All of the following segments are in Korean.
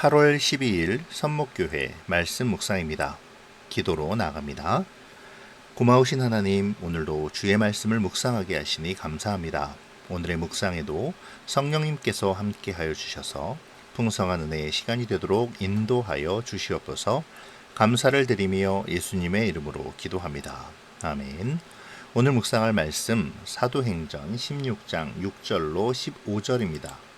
8월 12일 선목교회 말씀 묵상입니다. 기도로 나갑니다. 고마우신 하나님, 오늘도 주의 말씀을 묵상하게 하시니 감사합니다. 오늘의 묵상에도 성령님께서 함께하여 주셔서 풍성한 은혜의 시간이 되도록 인도하여 주시옵소서. 감사를 드리며 예수님의 이름으로 기도합니다. 아멘. 오늘 묵상할 말씀 사도행전 16장 6절로 15절입니다.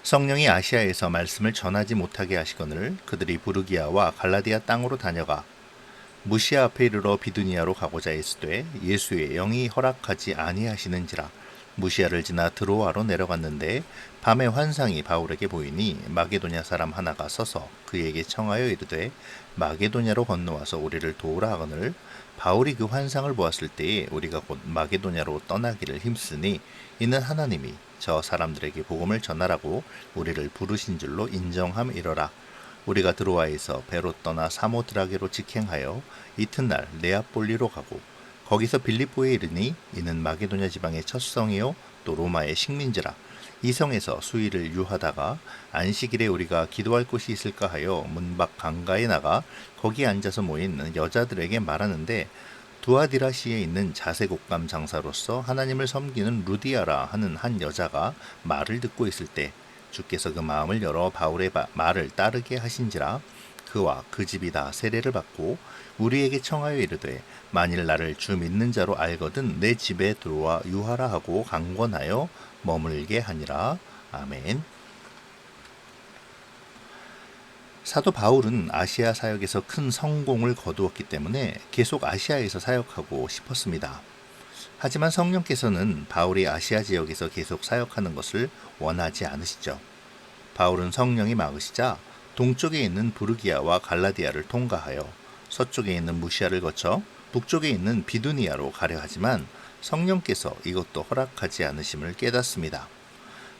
성령이 아시아에서 말씀을 전하지 못하게 하시거늘 그들이 부르기아와 갈라디아 땅으로 다녀가 무시아 앞에 이르러 비두니아로 가고자 했으되 예수의 영이 허락하지 아니하시는지라. 무시아를 지나 드로아로 내려갔는데 밤에 환상이 바울에게 보이니 마게도냐 사람 하나가 서서 그에게 청하여 이르되 마게도냐로 건너와서 우리를 도우라 하거늘 바울이 그 환상을 보았을 때에 우리가 곧 마게도냐로 떠나기를 힘쓰니 이는 하나님이 저 사람들에게 복음을 전하라고 우리를 부르신 줄로 인정함이러라. 우리가 드로아에서 배로 떠나 사모드라게로 직행하여 이튿날 네아폴리로 가고 거기서 빌립보에 이르니 이는 마게도냐 지방의 첫 성이요 또 로마의 식민지라. 이 성에서 수일을 유하다가 안식일에 우리가 기도할 곳이 있을까 하여 문밖 강가에 나가 거기에 앉아서 모인 여자들에게 말하는데 두아디라시에 있는 자색옷감 장사로서 하나님을 섬기는 루디아라 하는 한 여자가 말을 듣고 있을 때 주께서 그 마음을 열어 바울의 말을 따르게 하신지라. 그와 그 집이 다 세례를 받고 우리에게 청하여 이르되 만일 나를 주 믿는 자로 알거든 내 집에 들어와 유하라 하고 강권하여 머물게 하니라. 아멘. 사도 바울은 아시아 사역에서 큰 성공을 거두었기 때문에 계속 아시아에서 사역하고 싶었습니다. 하지만 성령께서는 바울이 아시아 지역에서 계속 사역하는 것을 원하지 않으시죠. 바울은 성령이 막으시자 동쪽에 있는 부르기아와 갈라디아를 통과하여 서쪽에 있는 무시아를 거쳐 북쪽에 있는 비두니아로 가려 하지만 성령께서 이것도 허락하지 않으심을 깨닫습니다.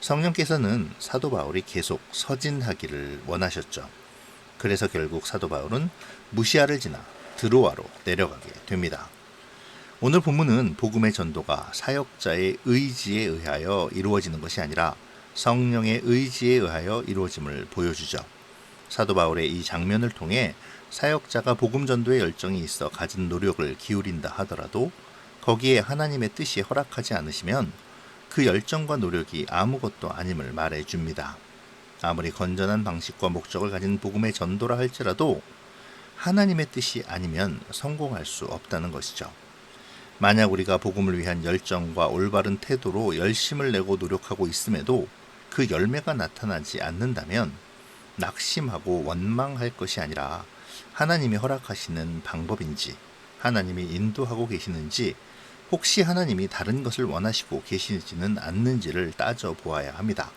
성령께서는 사도 바울이 계속 서진하기를 원하셨죠. 그래서 결국 사도 바울은 무시아를 지나 드로아로 내려가게 됩니다. 오늘 본문은 복음의 전도가 사역자의 의지에 의하여 이루어지는 것이 아니라 성령의 의지에 의하여 이루어짐을 보여주죠. 사도 바울의 이 장면을 통해 사역자가 복음 전도의 열정이 있어 가진 노력을 기울인다 하더라도 거기에 하나님의 뜻이 허락하지 않으시면 그 열정과 노력이 아무것도 아님을 말해줍니다. 아무리 건전한 방식과 목적을 가진 복음의 전도라 할지라도 하나님의 뜻이 아니면 성공할 수 없다는 것이죠. 만약 우리가 복음을 위한 열정과 올바른 태도로 열심을 내고 노력하고 있음에도 그 열매가 나타나지 않는다면 낙심하고 원망할 것이 아니라 하나님이 허락하시는 방법인지, 하나님이 인도하고 계시는지, 혹시 하나님이 다른 것을 원하시고 계시지는 않는지를 따져보아야 합니다.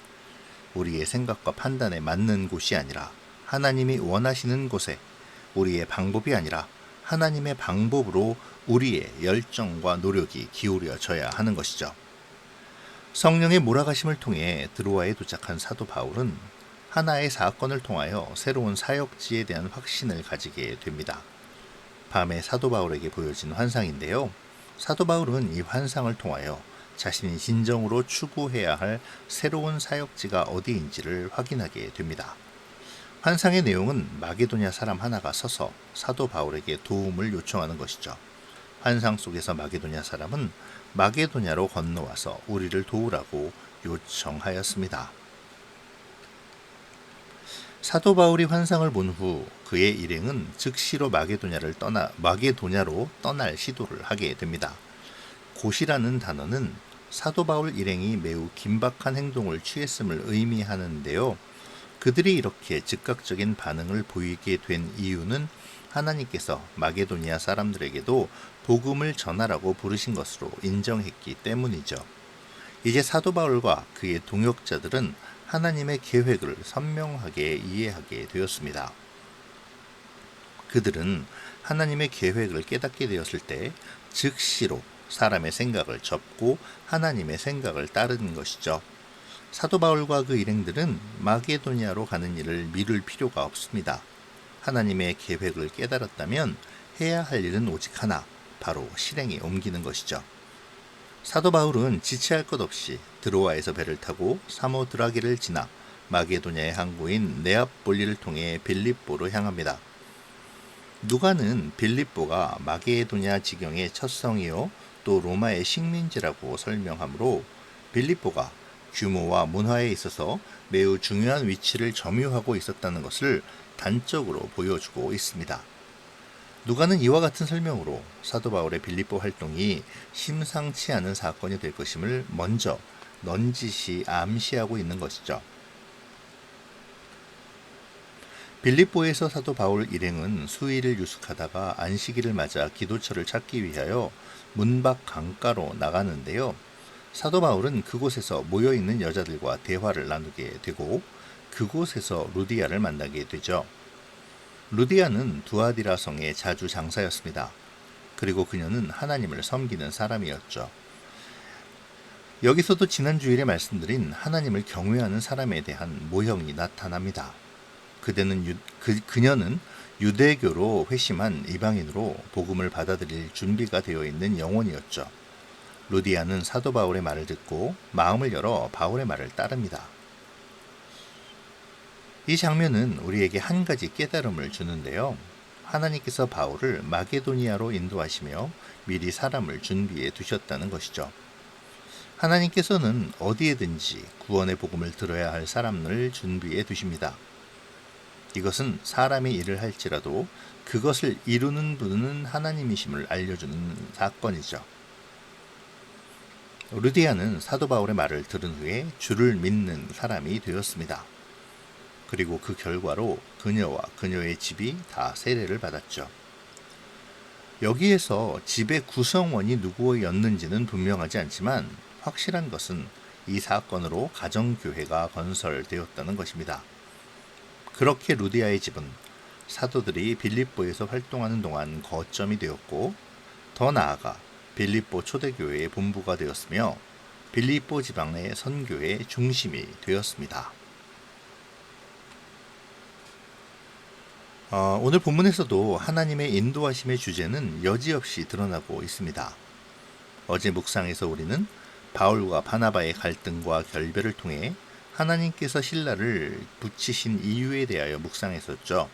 우리의 생각과 판단에 맞는 곳이 아니라 하나님이 원하시는 곳에, 우리의 방법이 아니라 하나님의 방법으로 우리의 열정과 노력이 기울여져야 하는 것이죠. 성령의 몰아가심을 통해 드로아에 도착한 사도 바울은 하나의 사건을 통하여 새로운 사역지에 대한 확신을 가지게 됩니다. 밤에 사도 바울에게 보여진 환상인데요. 사도 바울은 이 환상을 통하여 자신이 진정으로 추구해야 할 새로운 사역지가 어디인지를 확인하게 됩니다. 환상의 내용은 마게도냐 사람 하나가 서서 사도 바울에게 도움을 요청하는 것이죠. 환상 속에서 마게도냐 사람은 마게도냐로 건너와서 우리를 도우라고 요청하였습니다. 사도 바울이 환상을 본 후 그의 일행은 즉시로 마게도냐로 떠날 시도를 하게 됩니다. 곧이라는 단어는 사도 바울 일행이 매우 긴박한 행동을 취했음을 의미하는데요. 그들이 이렇게 즉각적인 반응을 보이게 된 이유는 하나님께서 마게도니아 사람들에게도 복음을 전하라고 부르신 것으로 인정했기 때문이죠. 이제 사도 바울과 그의 동역자들은 하나님의 계획을 선명하게 이해하게 되었습니다. 그들은 하나님의 계획을 깨닫게 되었을 때 즉시로 사람의 생각을 접고 하나님의 생각을 따르는 것이죠. 사도 바울과 그 일행들은 마게도냐로 가는 일을 미룰 필요가 없습니다. 하나님의 계획을 깨달았다면 해야 할 일은 오직 하나, 바로 실행에 옮기는 것이죠. 사도 바울은 지체할 것 없이 드로아에서 배를 타고 사모드라게를 지나 마게도냐의 항구인 네아폴리를 통해 빌립보로 향합니다. 누가는 빌립보가 마게도냐 지경의 첫 성이요 또 로마의 식민지라고 설명하므로 빌립보가 규모와 문화에 있어서 매우 중요한 위치를 점유하고 있었다는 것을 단적으로 보여주고 있습니다. 누가는 이와 같은 설명으로 사도 바울의 빌립보 활동이 심상치 않은 사건이 될 것임을 먼저 넌지시 암시하고 있는 것이죠. 빌립보에서 사도 바울 일행은 수일을 유숙하다가 안식일을 맞아 기도처를 찾기 위하여 문밖 강가로 나가는데요. 사도 바울은 그곳에서 모여있는 여자들과 대화를 나누게 되고 그곳에서 루디아를 만나게 되죠. 루디아는 두아디라 성의 자주 장사였습니다. 그리고 그녀는 하나님을 섬기는 사람이었죠. 여기서도 지난 주일에 말씀드린 하나님을 경외하는 사람에 대한 모형이 나타납니다. 그녀는 유대교로 회심한 이방인으로 복음을 받아들일 준비가 되어 있는 영혼이었죠. 루디아는 사도 바울의 말을 듣고 마음을 열어 바울의 말을 따릅니다. 이 장면은 우리에게 한 가지 깨달음을 주는데요. 하나님께서 바울을 마게도니아로 인도하시며 미리 사람을 준비해 두셨다는 것이죠. 하나님께서는 어디에든지 구원의 복음을 들어야 할 사람을 준비해 두십니다. 이것은 사람의 일을 할지라도 그것을 이루는 분은 하나님이심을 알려주는 사건이죠. 루디아는 사도 바울의 말을 들은 후에 주를 믿는 사람이 되었습니다. 그리고 그 결과로 그녀와 그녀의 집이 다 세례를 받았죠. 여기에서 집의 구성원이 누구였는지는 분명하지 않지만 확실한 것은 이 사건으로 가정교회가 건설되었다는 것입니다. 그렇게 루디아의 집은 사도들이 빌립보에서 활동하는 동안 거점이 되었고 더 나아가 빌립보 초대교회의 본부가 되었으며 빌립보 지방의 선교의 중심이 되었습니다. 오늘 본문에서도 하나님의 인도하심의 주제는 여지없이 드러나고 있습니다. 어제 묵상에서 우리는 바울과 바나바의 갈등과 결별을 통해 하나님께서 신라를 붙이신 이유에 대하여 묵상했었죠.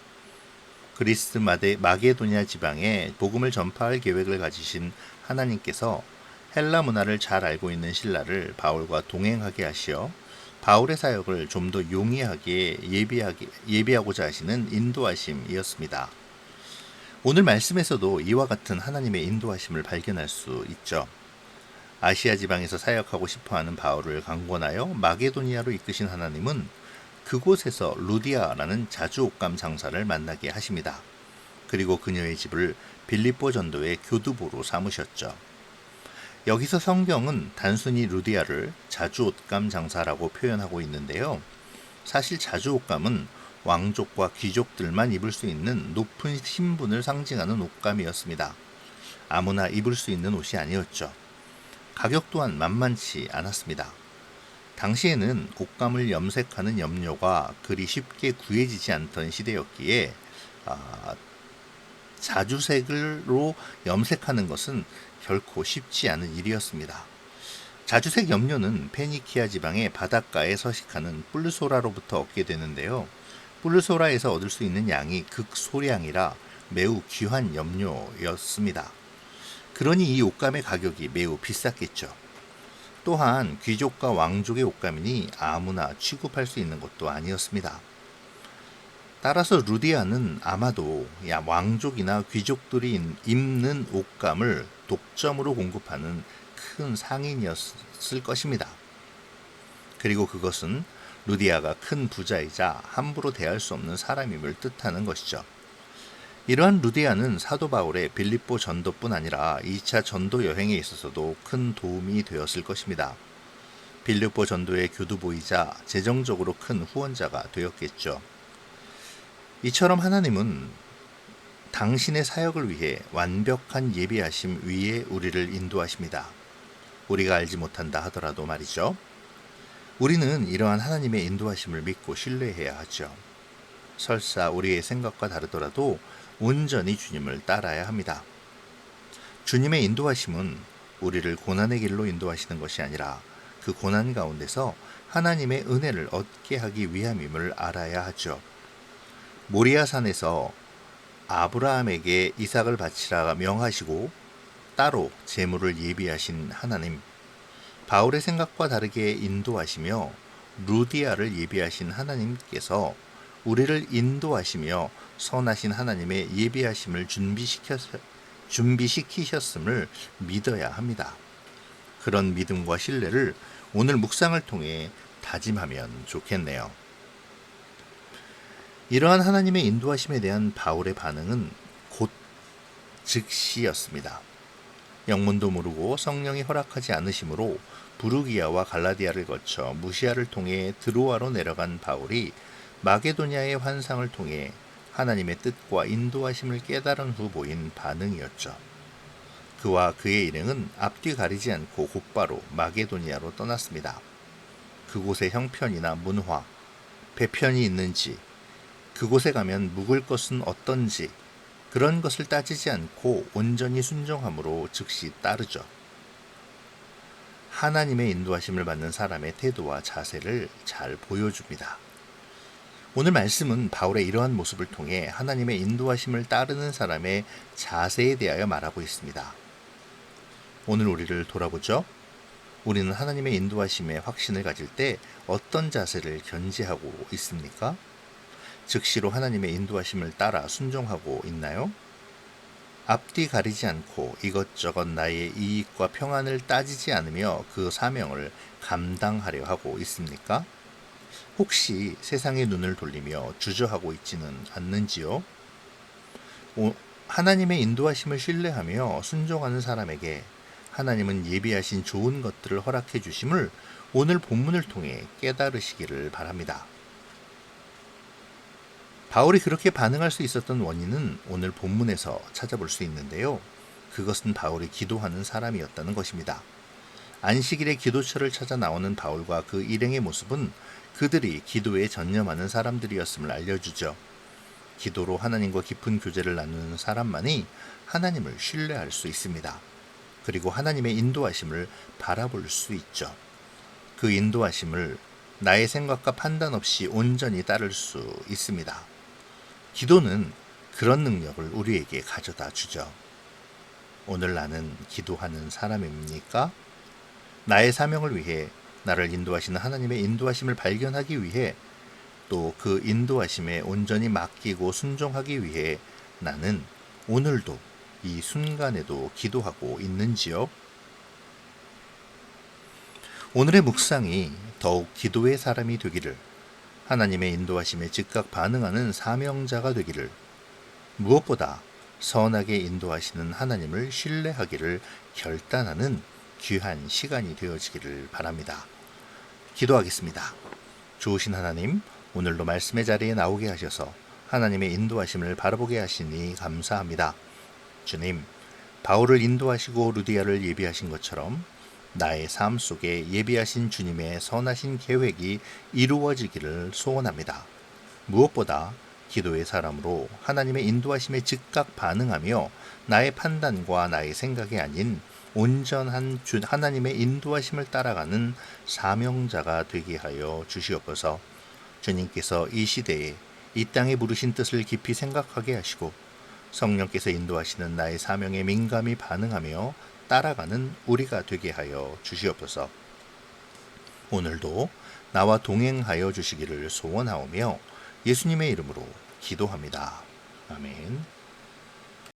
그리스 마게도냐 지방에 복음을 전파할 계획을 가지신 하나님께서 헬라 문화를 잘 알고 있는 신라를 바울과 동행하게 하시어 바울의 사역을 좀 더 용이하게 예비하고자 하시는 인도하심이었습니다. 오늘 말씀에서도 이와 같은 하나님의 인도하심을 발견할 수 있죠. 아시아 지방에서 사역하고 싶어하는 바울을 강권하여 마게도니아로 이끄신 하나님은 그곳에서 루디아라는 자주 옷감 장사를 만나게 하십니다. 그리고 그녀의 집을 빌립보 전도의 교두보로 삼으셨죠. 여기서 성경은 단순히 루디아를 자주 옷감 장사라고 표현하고 있는데요. 사실 자주 옷감은 왕족과 귀족들만 입을 수 있는 높은 신분을 상징하는 옷감이었습니다. 아무나 입을 수 있는 옷이 아니었죠. 가격 또한 만만치 않았습니다. 당시에는 옷감을 염색하는 염료가 그리 쉽게 구해지지 않던 시대였기에 자주색으로 염색하는 것은 결코 쉽지 않은 일이었습니다. 자주색 염료는 페니키아 지방의 바닷가에 서식하는 뿔소라로부터 얻게 되는데요. 뿔소라에서 얻을 수 있는 양이 극소량이라 매우 귀한 염료였습니다. 그러니 이 옷감의 가격이 매우 비쌌겠죠. 또한 귀족과 왕족의 옷감이니 아무나 취급할 수 있는 것도 아니었습니다. 따라서 루디아는 아마도 왕족이나 귀족들이 입는 옷감을 독점으로 공급하는 큰 상인이었을 것입니다. 그리고 그것은 루디아가 큰 부자이자 함부로 대할 수 없는 사람임을 뜻하는 것이죠. 이러한 루디아는 사도 바울의 빌립보 전도뿐 아니라 2차 전도 여행에 있어서도 큰 도움이 되었을 것입니다. 빌립보 전도의 교두보이자 재정적으로 큰 후원자가 되었겠죠. 이처럼 하나님은 당신의 사역을 위해 완벽한 예비하심 위에 우리를 인도하십니다. 우리가 알지 못한다 하더라도 말이죠. 우리는 이러한 하나님의 인도하심을 믿고 신뢰해야 하죠. 설사 우리의 생각과 다르더라도 온전히 주님을 따라야 합니다. 주님의 인도하심은 우리를 고난의 길로 인도하시는 것이 아니라 그 고난 가운데서 하나님의 은혜를 얻게 하기 위함임을 알아야 하죠. 모리아산에서 아브라함에게 이삭을 바치라 명하시고 따로 제물을 예비하신 하나님, 바울의 생각과 다르게 인도하시며 루디아를 예비하신 하나님께서 우리를 인도하시며 선하신 하나님의 예비하심을 준비시키셨음을 믿어야 합니다. 그런 믿음과 신뢰를 오늘 묵상을 통해 다짐하면 좋겠네요. 이러한 하나님의 인도하심에 대한 바울의 반응은 곧 즉시였습니다. 영문도 모르고 성령이 허락하지 않으심으로 부르기아와 갈라디아를 거쳐 무시아를 통해 드로아로 내려간 바울이 마게도냐의 환상을 통해 하나님의 뜻과 인도하심을 깨달은 후 보인 반응이었죠. 그와 그의 일행은 앞뒤 가리지 않고 곧바로 마게도니아로 떠났습니다. 그곳의 형편이나 문화, 배편이 있는지, 그곳에 가면 묵을 것은 어떤지 그런 것을 따지지 않고 온전히 순종함으로 즉시 따르죠. 하나님의 인도하심을 받는 사람의 태도와 자세를 잘 보여줍니다. 오늘 말씀은 바울의 이러한 모습을 통해 하나님의 인도하심을 따르는 사람의 자세에 대하여 말하고 있습니다. 오늘 우리를 돌아보죠. 우리는 하나님의 인도하심에 확신을 가질 때 어떤 자세를 견지하고 있습니까? 즉시로 하나님의 인도하심을 따라 순종하고 있나요? 앞뒤 가리지 않고 이것저것 나의 이익과 평안을 따지지 않으며 그 사명을 감당하려 하고 있습니까? 혹시 세상의 눈을 돌리며 주저하고 있지는 않는지요? 하나님의 인도하심을 신뢰하며 순종하는 사람에게 하나님은 예비하신 좋은 것들을 허락해 주심을 오늘 본문을 통해 깨달으시기를 바랍니다. 바울이 그렇게 반응할 수 있었던 원인은 오늘 본문에서 찾아볼 수 있는데요. 그것은 바울이 기도하는 사람이었다는 것입니다. 안식일에 기도처를 찾아 나오는 바울과 그 일행의 모습은 그들이 기도에 전념하는 사람들이었음을 알려주죠. 기도로 하나님과 깊은 교제를 나누는 사람만이 하나님을 신뢰할 수 있습니다. 그리고 하나님의 인도하심을 바라볼 수 있죠. 그 인도하심을 나의 생각과 판단 없이 온전히 따를 수 있습니다. 기도는 그런 능력을 우리에게 가져다 주죠. 오늘 나는 기도하는 사람입니까? 나의 사명을 위해 나를 인도하시는 하나님의 인도하심을 발견하기 위해 또 그 인도하심에 온전히 맡기고 순종하기 위해 나는 오늘도 이 순간에도 기도하고 있는지요? 오늘의 묵상이 더욱 기도의 사람이 되기를, 하나님의 인도하심에 즉각 반응하는 사명자가 되기를, 무엇보다 선하게 인도하시는 하나님을 신뢰하기를 결단하는 귀한 시간이 되어지기를 바랍니다. 기도하겠습니다. 좋으신 하나님, 오늘도 말씀의 자리에 나오게 하셔서 하나님의 인도하심을 바라보게 하시니 감사합니다. 주님, 바울을 인도하시고 루디아를 예비하신 것처럼 나의 삶 속에 예비하신 주님의 선하신 계획이 이루어지기를 소원합니다. 무엇보다 기도의 사람으로 하나님의 인도하심에 즉각 반응하며 나의 판단과 나의 생각이 아닌 온전한 하나님의 인도하심을 따라가는 사명자가 되게 하여 주시옵소서. 주님께서 이 시대에 이 땅에 부르신 뜻을 깊이 생각하게 하시고 성령께서 인도하시는 나의 사명에 민감히 반응하며 따라가는 우리가 되게 하여 주시옵소서. 오늘도 나와 동행하여 주시기를 소원하오며 예수님의 이름으로 기도합니다. 아멘.